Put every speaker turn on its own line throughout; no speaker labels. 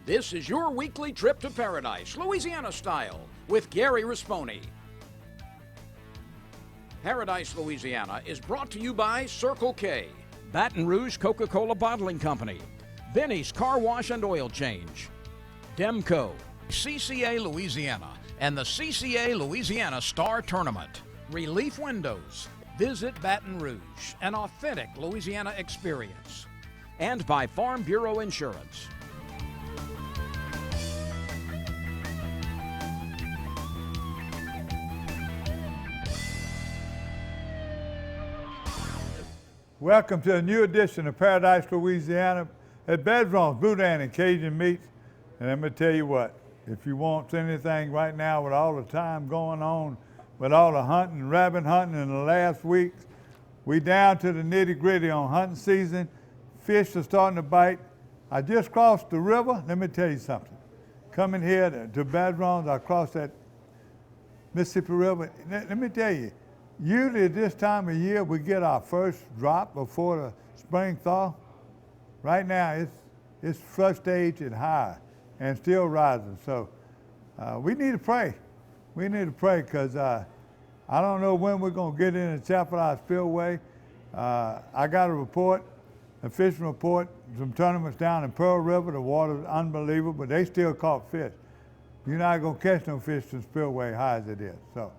This is your weekly trip to paradise, Louisiana style, with Gary Risponi. Paradise, Louisiana is brought to you by Circle K, Baton Rouge Coca-Cola Bottling Company, Benny's Car Wash and Oil Change, Demco, CCA Louisiana, and the CCA Louisiana Star Tournament, Relief Windows, Visit Baton Rouge, an authentic Louisiana experience, and by Farm Bureau Insurance.
Welcome to a new edition of Paradise, Louisiana at Bedrooms, Boudin and Cajun Meats. And let me tell you what, if you want anything right now with all the time going on, with all the hunting, rabbit hunting in the last weeks, we down to the nitty gritty on hunting season. Fish are starting to bite. I just crossed the river. Let me tell you something. Coming here to Bedrooms, I crossed that Mississippi River. Let me tell you, usually at this time of year, we get our first drop before the spring thaw. Right now, it's flush stage and high and still rising. So we need to pray. We need to pray because I don't know when we're going to get in the Chapel House Spillway. I got a report, a fishing report, some tournaments down in Pearl River. The water's unbelievable, but they still caught fish. You're not going to catch no fish in Spillway high as it is. So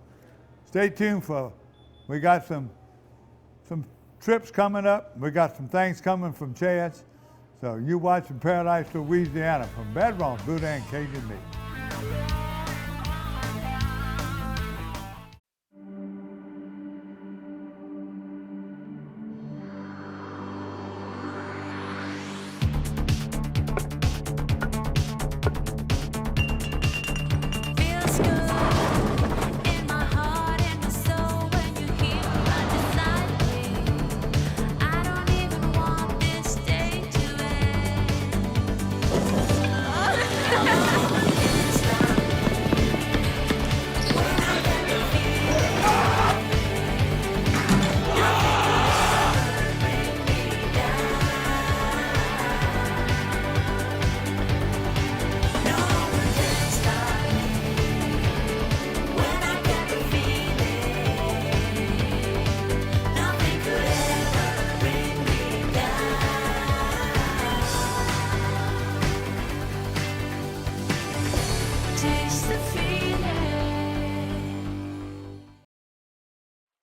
stay tuned for. We got some trips coming up. We got some things coming from Chad's. So you watching Paradise, Louisiana from Bedrooms, Boudin and Cajun Meats.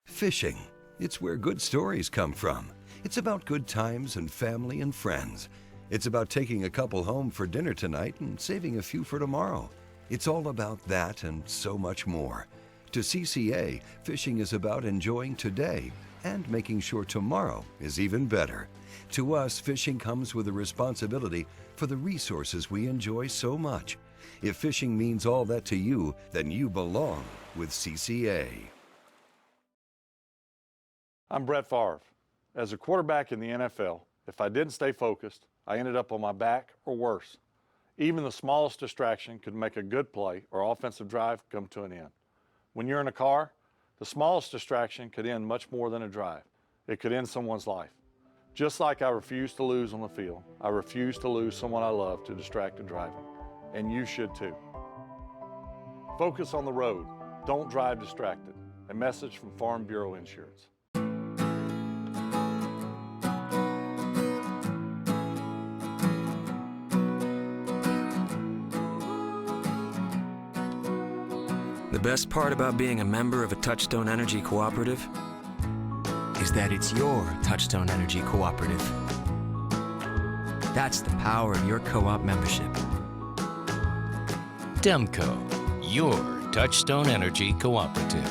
Fishing. It's where good stories come from. It's about good times and family and friends. It's about taking a couple home for dinner tonight and saving a few for tomorrow. It's all about that and so much more. To CCA, fishing is about enjoying today and making sure tomorrow is even better. To us, fishing comes with a responsibility for the resources we enjoy so much. If fishing means all that to you, then you belong with CCA.
I'm Brett Favre. As a quarterback in the NFL, if I didn't stay focused, I ended up on my back or worse. Even the smallest distraction could make a good play or offensive drive come to an end. When you're in a car, the smallest distraction could end much more than a drive. It could end someone's life. Just like I refuse to lose on the field, I refuse to lose someone I love to distracted driving. And you should too. Focus on the road. Don't drive distracted. A message from Farm Bureau Insurance.
The best part about being a member of a Touchstone Energy Cooperative is that it's your Touchstone Energy Cooperative. That's the power of your co-op membership.
Demco, your Touchstone Energy Cooperative.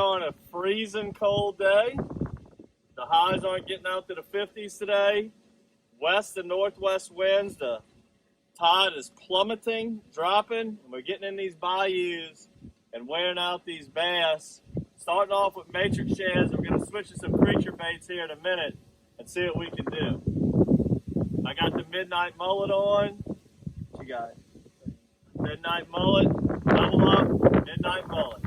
on a freezing cold day. The highs aren't getting out to the 50s today. West and northwest winds, the tide is plummeting, dropping, and we're getting in these bayous and wearing out these bass. Starting off with matrix shads, we're going to switch to some creature baits here in a minute and see what we can do. I got the midnight mullet on. What you got? Midnight mullet, double up, midnight mullet.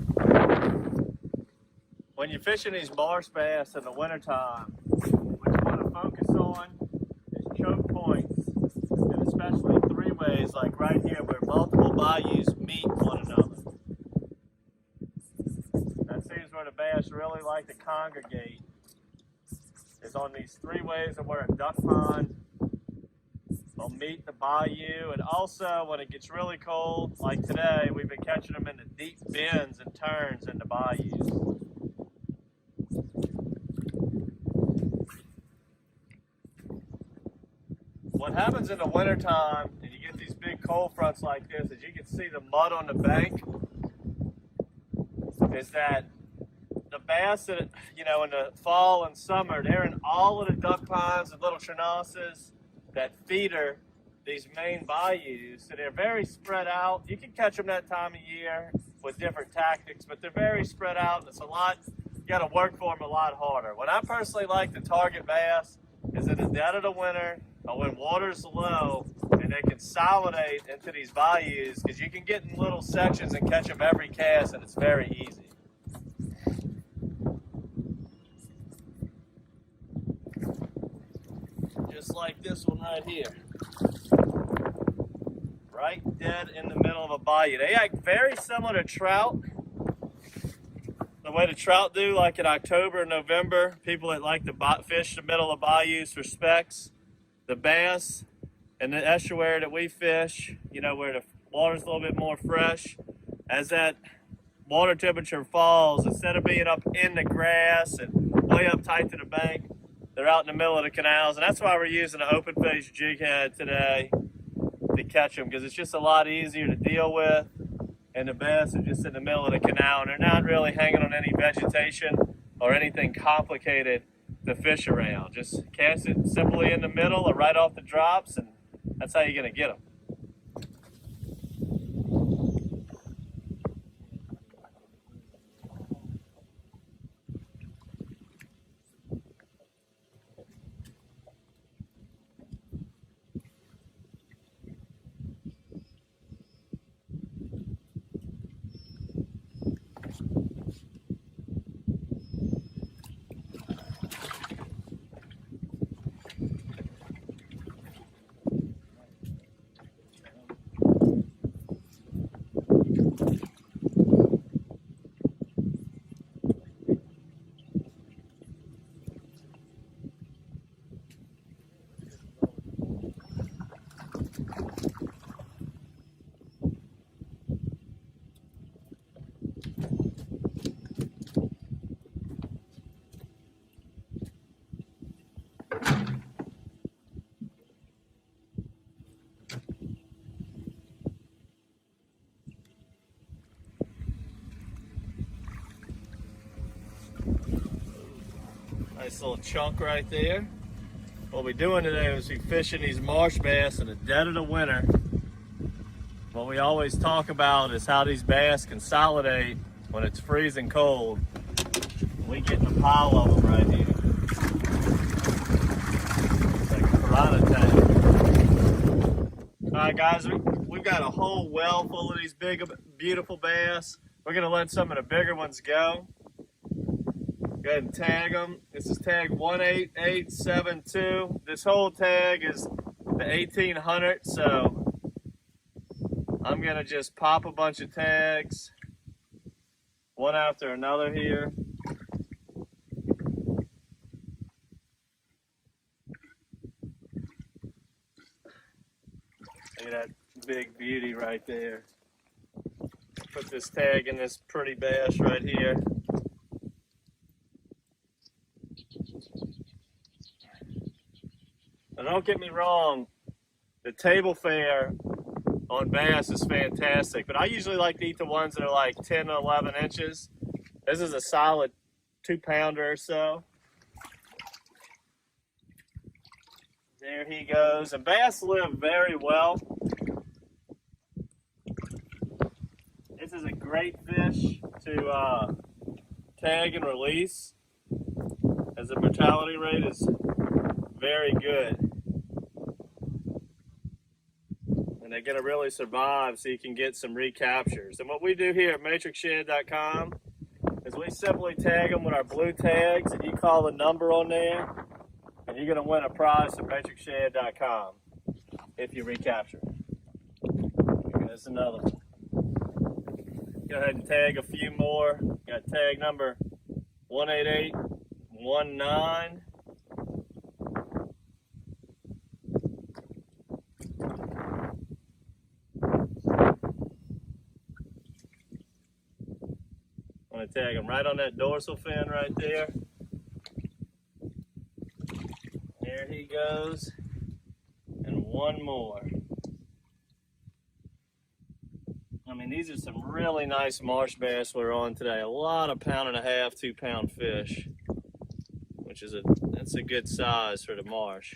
When you're fishing these marsh bass in the wintertime, what you want to focus on is choke points, and especially three ways like right here where multiple bayous meet one another. That seems where the bass really like to congregate, is on these three ways of where a duck pond will meet the bayou, and also when it gets really cold, like today, we've been catching them in the deep bends and turns in the bayous. What happens in the wintertime, and you get these big cold fronts like this, is you can see the mud on the bank, is that the bass that, you know, in the fall and summer, they're in all of the duck ponds and little chenonces that feeder these main bayous. So they're very spread out. You can catch them that time of year with different tactics, but they're very spread out, and it's a lot, you got to work for them a lot harder. What I personally like to target bass is in the dead of the winter, or when water's low and they consolidate into these bayous, because you can get in little sections and catch them every cast, and it's very easy. Just like this one right here. Right dead in the middle of a bayou. They act very similar to trout. The way the trout do, like in October and November, people that like to fish the middle of bayous for specks. The bass and the estuary that we fish, you know, where the water's a little bit more fresh, as that water temperature falls, instead of being up in the grass and way up tight to the bank, they're out in the middle of the canals. And that's why we're using an open face jig head today to catch them, because it's just a lot easier to deal with. And the bass are just in the middle of the canal, and they're not really hanging on any vegetation or anything complicated to fish around. Just cast it simply in the middle or right off the drops, and that's how you're going to get them. Nice little chunk right there. What we're doing today is we're fishing these marsh bass in the dead of the winter. What we always talk about is how these bass consolidate when it's freezing cold. We get in a pile of them right here. It's like a piranha tank. All right, guys, we've got a whole well full of these big, beautiful bass. We're gonna let some of the bigger ones go. Go ahead and tag them. This is tag 18872. This whole tag is the 1800, so I'm gonna just pop a bunch of tags, one after another here. Look at that big beauty right there. Put this tag in this pretty bass right here. Now don't get me wrong, the table fare on bass is fantastic, but I usually like to eat the ones that are like 10 to 11 inches. This is a solid 2-pounder or so. There he goes. And bass live very well. This is a great fish to tag and release, as the mortality rate is very good. And they're gonna really survive, so you can get some recaptures. And what we do here at matrixshed.com is we simply tag them with our blue tags, and you call the number on there, and you're gonna win a prize at matrixshed.com if you recapture. There's another one. Go ahead and tag a few more. Got tag number 18819. I'm going to tag him right on that dorsal fin right there. There he goes. And one more. I mean, these are some really nice marsh bass we're on today. A lot of 1.5, 2-pound fish, which is that's a good size for the marsh.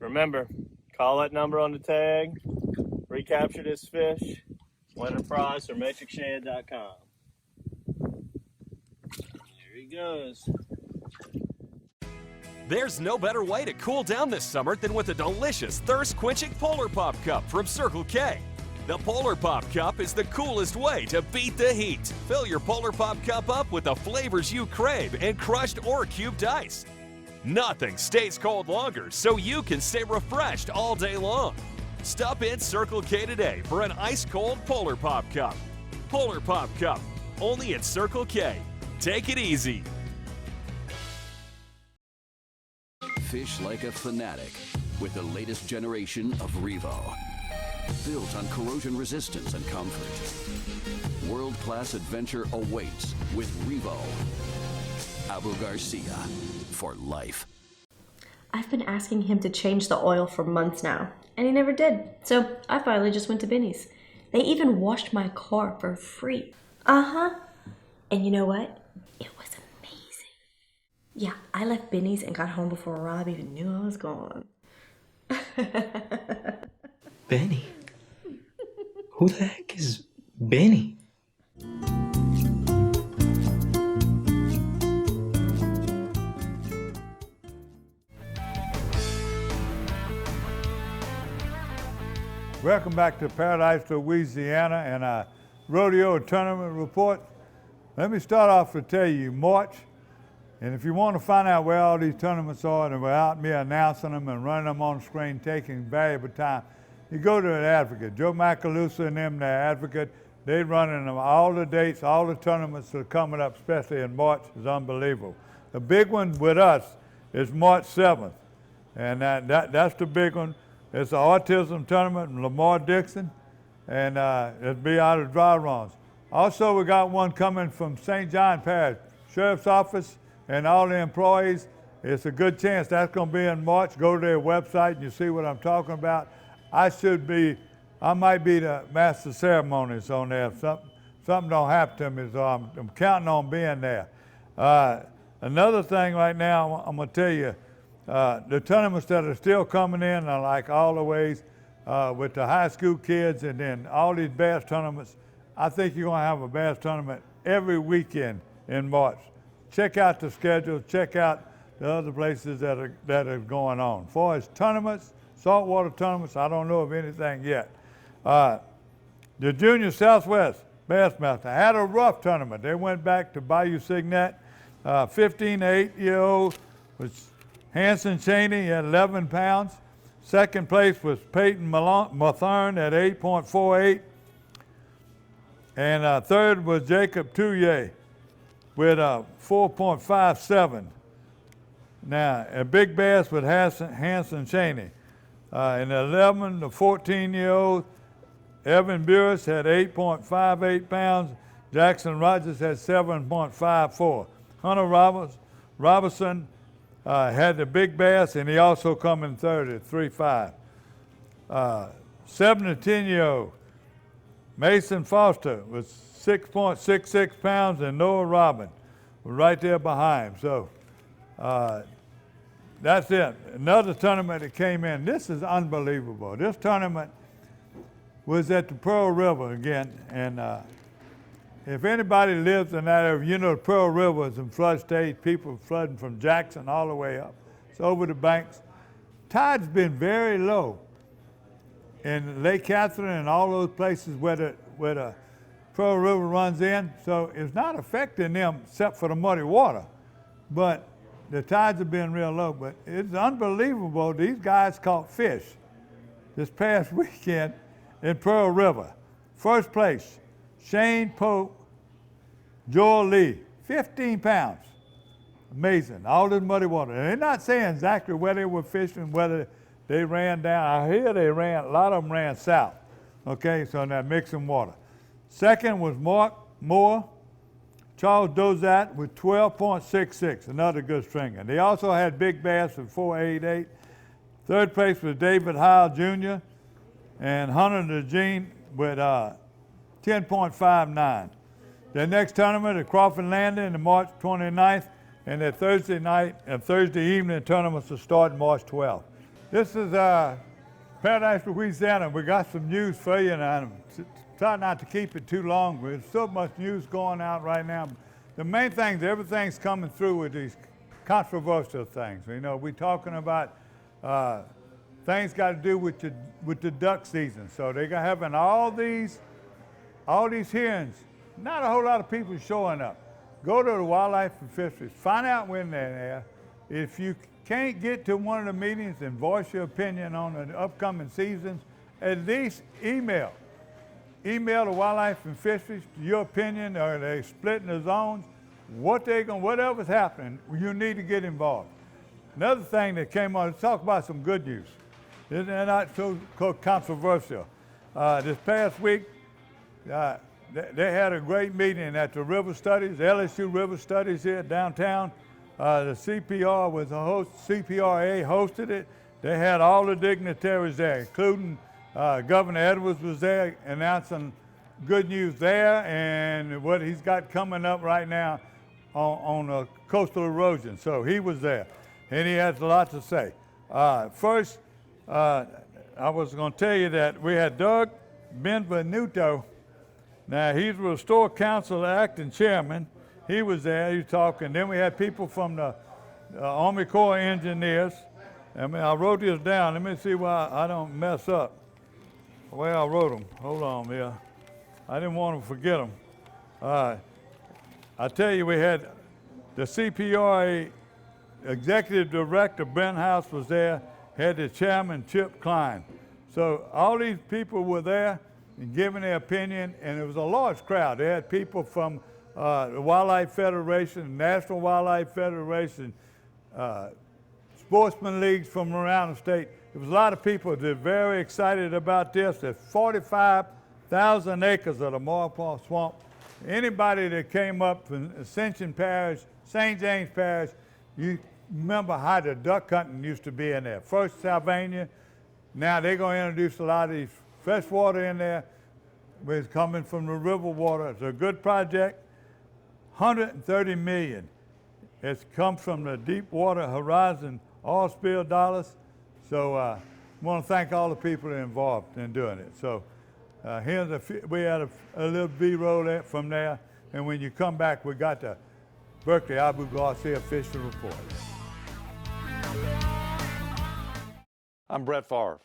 Remember, call that number on the tag, recapture this fish, win a prize from matrixshed.com. There he goes.
There's no better way to cool down this summer than with a delicious thirst-quenching Polar Pop Cup from Circle K. The Polar Pop Cup is the coolest way to beat the heat. Fill your Polar Pop Cup up with the flavors you crave and crushed or cubed ice. Nothing stays cold longer, so you can stay refreshed all day long. Stop in Circle K today for an ice-cold Polar Pop Cup. Polar Pop Cup, only at Circle K. Take it easy.
Fish like a fanatic with the latest generation of Revo. Built on corrosion resistance and comfort. World-class adventure awaits with Revo. Abu Garcia, for life.
I've been asking him to change the oil for months now, and he never did. So I finally just went to Benny's. They even washed my car for free. And you know what? It was amazing. Yeah, I left Benny's and got home before Rob even knew I was gone.
Benny? Who the heck is Benny?
Welcome back to Paradise, Louisiana, and our rodeo tournament report. Let me start off to tell you March, and if you want to find out where all these tournaments are and without me announcing them and running them on screen, taking valuable time, you go to an Advocate. Joe Macalusa and them, their Advocate, they're running them all the dates, all the tournaments that are coming up, especially in March, is unbelievable. The big one with us is March 7th, and that's the big one. It's an autism tournament in Lamar Dixon, and it'll be out of dry runs. Also, we got one coming from St. John Parish Sheriff's Office and all the employees. It's a good chance that's going to be in March. Go to their website and you see what I'm talking about. I might be the master of ceremonies on there. If something don't happen to me, so I'm counting on being there. Another thing right now, I'm going to tell you, the tournaments that are still coming in are like all the ways with the high school kids and then all these bass tournaments. I think you're going to have a bass tournament every weekend in March. Check out the schedule. Check out the other places that are going on. As far as tournaments, saltwater tournaments, I don't know of anything yet. The Junior Southwest Bassmaster had a rough tournament. They went back to Bayou Signet. 15 to 8-year-old was Hanson Cheney at 11 pounds. Second place was Peyton Mathern at 8.48. And third was Jacob Touye with 4.57. Now, a big bass with Hanson Cheney. In 11 to 14-year-old, Evan Burris had 8.58 pounds. Jackson Rogers had 7.54. Hunter Robertson had the big bass, and he also come in third at 3.5. 7 to 10-year-old. Mason Foster was 6.66 pounds, and Noah Robin was right there behind him. So that's it. Another tournament that came in. This is unbelievable. This tournament was at the Pearl River again, and if anybody lives in that area, you know the Pearl River is in flood stage. People flooding from Jackson all the way up. It's over the banks. Tide's been very low in Lake Catherine and all those places where the Pearl River runs in. So it's not affecting them except for the muddy water. But the tides have been real low. But it's unbelievable. These guys caught fish this past weekend in Pearl River. First place, Shane Pope, Joel Lee, 15 pounds. Amazing, all this muddy water. And they're not saying exactly where they were fishing, whether they ran down. I hear they ran, a lot of them ran south. Okay, so in that mixing water. Second was Mark Moore, Charles Dozat with 12.66, another good stringer. They also had big bass with 4.88. Third place was David Howell Jr. and Hunter DeJean with 10.59. The next tournament at Crawford Landing on March 29th, and their Thursday night and Thursday evening tournaments will start March 12th. This is Paradise, Louisiana. We got some news for you, and I'm trying not to keep it too long, but there's so much news going out right now. The main thing is everything's coming through with these controversial things. You know, we're talking about things got to do with the duck season. So they're having all these hearings. Not a whole lot of people showing up. Go to the Wildlife and Fisheries. Find out when they're there. If you can't get to one of the meetings and voice your opinion on the upcoming seasons, at least email. Email the Wildlife and Fisheries your opinion. Are they splitting the zones? Whatever's happening, you need to get involved. Another thing that came on, let's talk about some good news. They're not so controversial. This past week, they had a great meeting at the River Studies, LSU River Studies here downtown. The CPR was a host, CPRA hosted it. They had all the dignitaries there, including Governor Edwards was there announcing good news there and what he's got coming up right now on coastal erosion. So he was there, and he has a lot to say. First, I was going to tell you that we had Doug Benvenuto. Now, he's the Restore Council acting chairman. He was there, he was talking. Then we had people from the Army Corps of Engineers. I wrote this down. Let me see why I don't mess up the way I wrote them. Hold on here. I didn't want to forget them. I tell you, we had the CPRA Executive Director, Ben House, was there, had the chairman, Chip Klein. So all these people were there and giving their opinion, and it was a large crowd. They had people from the Wildlife Federation, National Wildlife Federation, sportsman leagues from around the state. There was a lot of people that are very excited about this. There's 45,000 acres of the Maurepas Swamp. Anybody that came up from Ascension Parish, St. James Parish, you remember how the duck hunting used to be in there. First Sylvania, now they're going to introduce a lot of these fresh water in there. It's coming from the river water. It's a good project. 130 million. It's come from the Deepwater Horizon oil spill dollars. So I want to thank all the people involved in doing it. So we had a little B-roll from there. And when you come back, we got the Berkeley Abu Garcia Fishery Report.
I'm Brett Favre.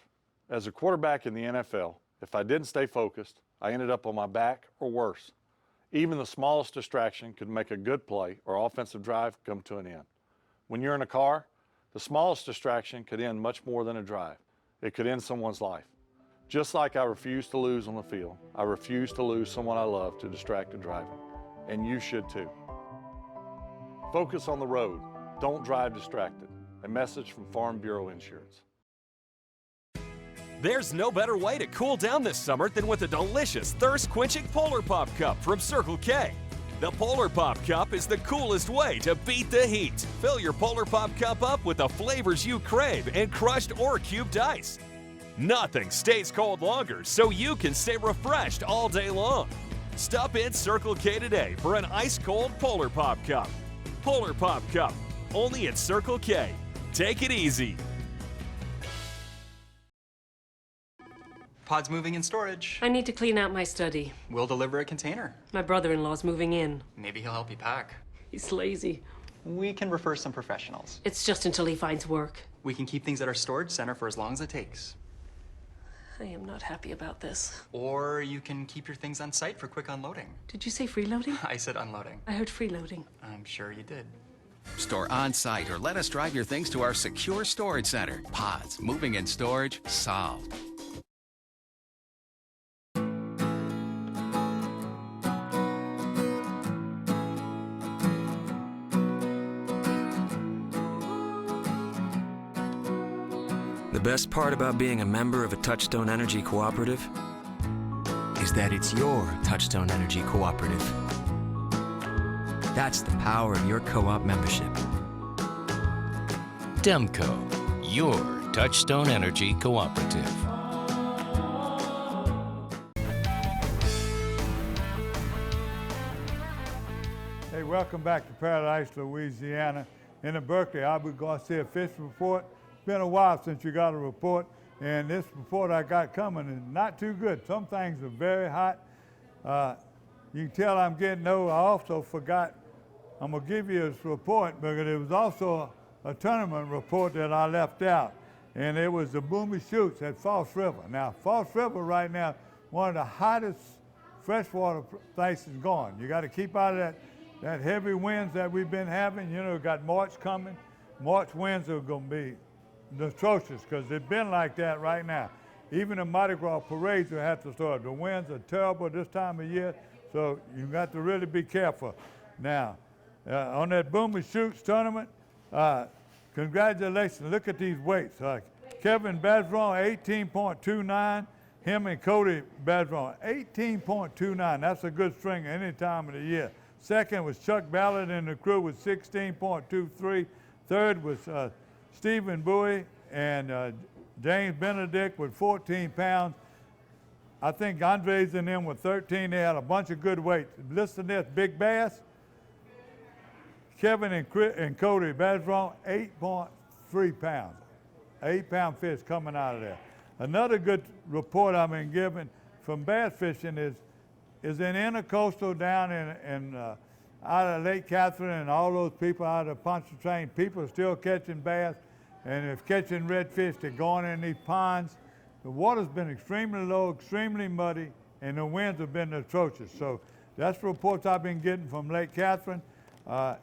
As a quarterback in the NFL, if I didn't stay focused, I ended up on my back or worse. Even the smallest distraction could make a good play or offensive drive come to an end. When you're in a car, the smallest distraction could end much more than a drive. It could end someone's life. Just like I refuse to lose on the field, I refuse to lose someone I love to distracted driving. And you should too. Focus on the road. Don't drive distracted. A message from Farm Bureau Insurance.
There's no better way to cool down this summer than with a delicious thirst-quenching Polar Pop Cup from Circle K. The Polar Pop Cup is the coolest way to beat the heat. Fill your Polar Pop Cup up with the flavors you crave and crushed or cubed ice. Nothing stays cold longer, so you can stay refreshed all day long. Stop in Circle K today for an ice-cold Polar Pop Cup. Polar Pop Cup, only at Circle K. Take it easy.
Pod's moving in storage.
I need to clean out my study.
We'll deliver a container.
My brother-in-law's moving in.
Maybe he'll help you pack.
He's lazy.
We can refer some professionals.
It's just until he finds work.
We can keep things at our storage center for as long as it takes.
I am not happy about this.
Or you can keep your things on site for quick unloading.
Did you say freeloading?
I said unloading.
I heard freeloading.
I'm sure you did.
Store on site or let us drive your things to our secure storage center. Pods, moving and storage, solved.
The best part about being a member of a Touchstone Energy Cooperative is that it's your Touchstone Energy Cooperative. That's the power of your co-op membership.
Demco, your Touchstone Energy Cooperative.
Hey, welcome back to Paradise, Louisiana. In the Berkeley Aubrey Garcia Fish Report. It's been a while since you got a report, and this report I got coming is not too good. Some things are very hot. You can tell I'm getting old. I also forgot, I'm gonna give you this report, but there was also a tournament report that I left out, and it was the Boomy Shoots at False River. Now, False River right now, one of the hottest freshwater places going. You gotta keep out of that heavy winds that we've been having. You know, got March coming. March winds are gonna be atrocious because they've been like that right now. Even the Mardi Gras parades will have to start. The winds are terrible this time of year, so you got to really be careful. Now, on that Boomer Shoots tournament, congratulations. Look at these weights. Kevin Bazron, 18.29. Him and Cody Bazron, 18.29. That's a good string any time of the year. Second was Chuck Ballard and the crew with 16.23. Third was Stephen Bowie and James Benedict with 14 pounds. I think Andres and them with 13. They had a bunch of good weights. Listen to this, big bass. Kevin and Cody Bazron, 8.3 pounds. 8-pound fish coming out of there. Another good report I've been given from bass fishing is in Intercoastal down in out of Lake Catherine, and all those people out of Pontchartrain, people are still catching bass, and if catching redfish, they're going in these ponds. The water's been extremely low, extremely muddy, and the winds have been atrocious. So that's the reports I've been getting from Lake Catherine.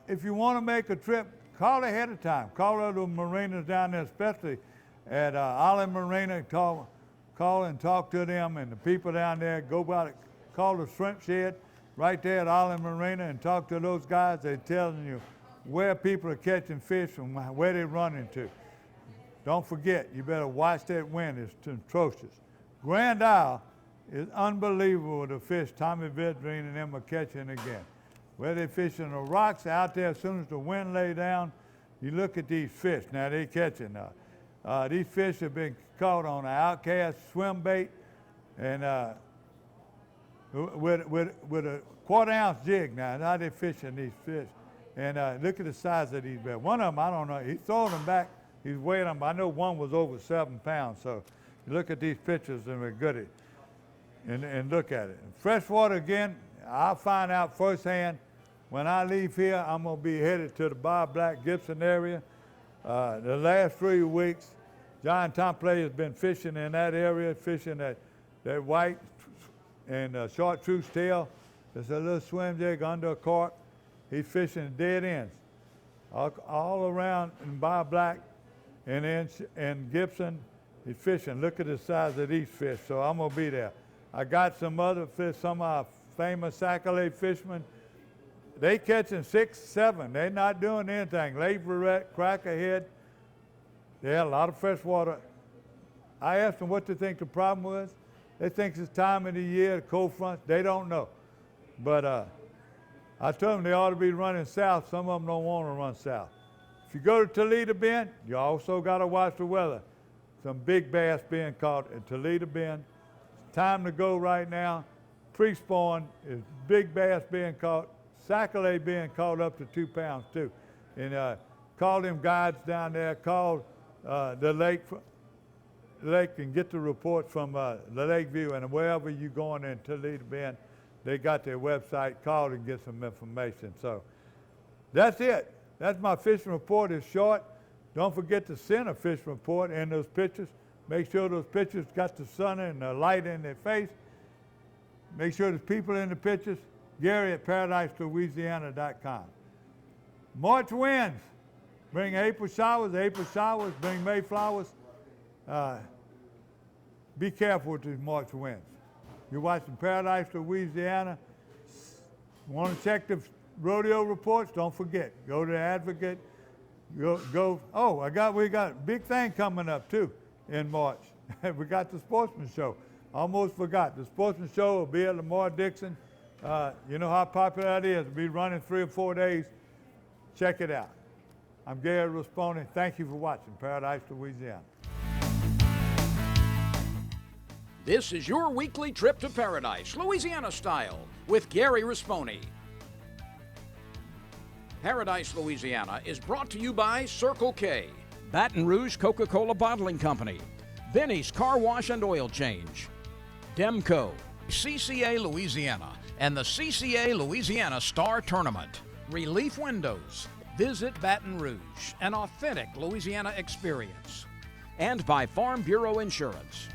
If you want to make a trip, call ahead of time. Call other marinas down there, especially at Island Marina. Call and talk to them and the people down there. Go by, call the shrimp shed right there at Island Marina and talk to those guys. They're telling you where people are catching fish and where they're running to. Don't forget, you better watch that wind. It's atrocious. Grand Isle is unbelievable, the fish Tommy Vidrine and them are catching again. Where they're fishing the rocks out there, as soon as the wind lay down, you look at these fish. Now they're catching. These fish have been caught on an outcast swim bait and with a quarter-ounce jig. Now they're fishing these fish. And look at the size of these bass. One of them, I don't know, he's throwing them back, he's weighing them. I know one was over 7 pounds. So you look at these pictures and we're good and look at it. Freshwater again, I'll find out firsthand. When I leave here, I'm gonna be headed to the Bob Black Gibson area. The last 3 weeks, John Tomplay has been fishing in that area, fishing that white and chartreuse tail. There's a little swim jig under a cork. He's fishing dead ends all around in Bob Black and Gibson. He's fishing. Look at the size of these fish. So I'm gonna be there. I got some other fish, some of our famous accolade fishermen. They catching 6, 7. They're not doing anything. Laverette, crackerhead. They had a lot of fresh water. I asked them what they think the problem was. They think it's time of the year, the cold front. They don't know. But I told them they ought to be running south. Some of them don't want to run south. If you go to Toledo Bend, you also got to watch the weather. some big bass being caught at Toledo Bend. It's time to go right now. Pre-spawn is big bass being caught, sac-a-lait being caught up to 2 pounds too. And call them guides down there, call the lake and get the reports from the Lake View, and wherever you're going in Toledo Bend, they got their website. Call and get some information. So that's it. That's my fishing report. It's short. Don't forget to send a fishing report and those pictures. Make sure those pictures got the sun and the light in their face. Make sure there's people in the pictures. Gary at ParadiseLouisiana.com. March winds. Bring April showers bring May flowers. Be careful with these March winds. You're watching Paradise, Louisiana. Want to check the rodeo reports? Don't forget, go to the Advocate. Oh, we got a big thing coming up too in March. We got the Sportsman Show. Almost forgot. The Sportsman Show will be at Lamar Dixon. You know how popular that is. It'll be running 3 or 4 days. Check it out. I'm Gary Rasponi. Thank you for watching Paradise, Louisiana.
This is your weekly trip to paradise, Louisiana style, with Gary Rasponi. Paradise, Louisiana is brought to you by Circle K, Baton Rouge Coca-Cola Bottling Company, Benny's Car Wash and Oil Change, Demco, CCA Louisiana, and the CCA Louisiana Star Tournament, Relief Windows, Visit Baton Rouge, an authentic Louisiana experience, and by Farm Bureau Insurance.